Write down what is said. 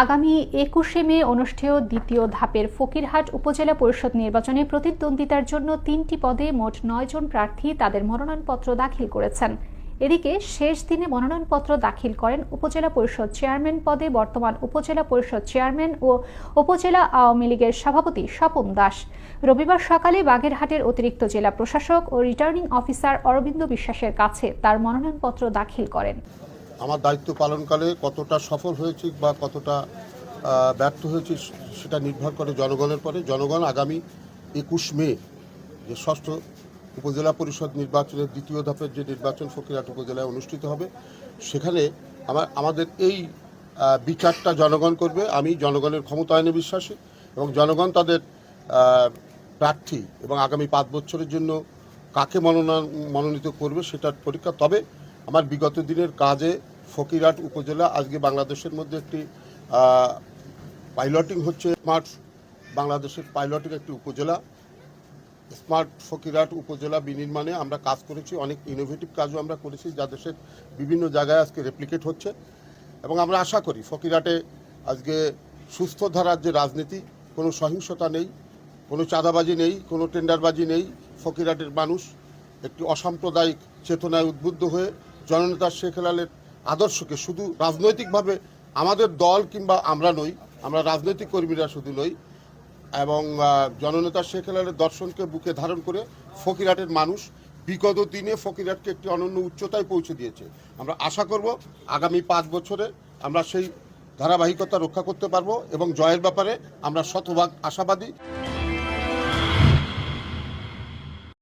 আগামী ২১শে মে অনুষ্ঠেয় দ্বিতীয় ধাপের ফকিরহাট উপজেলা পরিষদ নির্বাচনে প্রতিদ্বন্দ্বিতার জন্য ৩টি পদে মোট ৯ জন প্রার্থী তাদের মনোনয়নপত্র দাখিল করেছেন। এদিকে শেষ দিনে মনোনয়নপত্র দাখিল করেন উপজেলা পরিষদ চেয়ারম্যান পদে বর্তমান উপজেলা পরিষদ চেয়ারম্যান ও উপজেলা আওয়ামী লীগের সভাপতি স্বপন দাস। রবিবার সকালে বাগেরহাটের অতিরিক্ত জেলা প্রশাসক ও রিটার্নিং অফিসার অরবিন্দ বিশ্বাসের কাছে তার মনোনয়নপত্র দাখিল করেন। আমার দায়িত্ব পালনকালে কতটা সফল হয়েছি বা কতটা ব্যর্থ হয়েছি সেটা নির্ভর করে জনগণের পরে। জনগণ আগামী ২১ মে যে ষষ্ঠ উপজেলা পরিষদ নির্বাচনের দ্বিতীয় ধাপের যে নির্বাচন ফকিরহাট উপজেলায় অনুষ্ঠিত হবে, সেখানে আমাদের এই বিচারটা জনগণ করবে। আমি জনগণের ক্ষমতায়নে বিশ্বাসী এবং জনগণ তাদের প্রার্থী এবং আগামী ৫ বছরের জন্য কাকে মনোনীত করবে সেটার পরীক্ষা। তবে আমার বিগত দিনের কাজে ফকিরহাট উপজেলা আজকে বাংলাদেশের মধ্যে একটি পাইলটিং হচ্ছে, স্মার্ট বাংলাদেশের পাইলটিং একটি উপজেলা। স্মার্ট ফকিরহাট উপজেলা বিনির্মাণে আমরা কাজ করেছি, অনেক ইনোভেটিভ কাজও আমরা করেছি যা দেশের বিভিন্ন জায়গায় আজকে রেপ্লিকেট হচ্ছে। এবং আমরা আশা করি ফকিরহাটে আজকে সুস্থ ধারার যে রাজনীতি, কোনো সহিংসতা নেই, কোনো চাঁদাবাজি নেই, কোনো টেন্ডারবাজি নেই। ফকিরহাটের মানুষ একটি অসাম্প্রদায়িক চেতনায় উদ্বুদ্ধ হয়ে জননেতা শেখ হেলালের আদর্শকে শুধু রাজনৈতিকভাবে, আমাদের দল কিংবা আমরা নই, আমরা রাজনৈতিক কর্মীরা শুধু নই, এবং জননেতা শেখ হেলালের দর্শনকে বুকে ধারণ করে ফকিরহাটের মানুষ বিগত দিনে ফকিরহাটকে একটি অনন্য উচ্চতায় পৌঁছে দিয়েছে। আমরা আশা করব আগামী ৫ বছরে আমরা সেই ধারাবাহিকতা রক্ষা করতে পারবো এবং জয়ের ব্যাপারে আমরা শতভাগ আশাবাদী।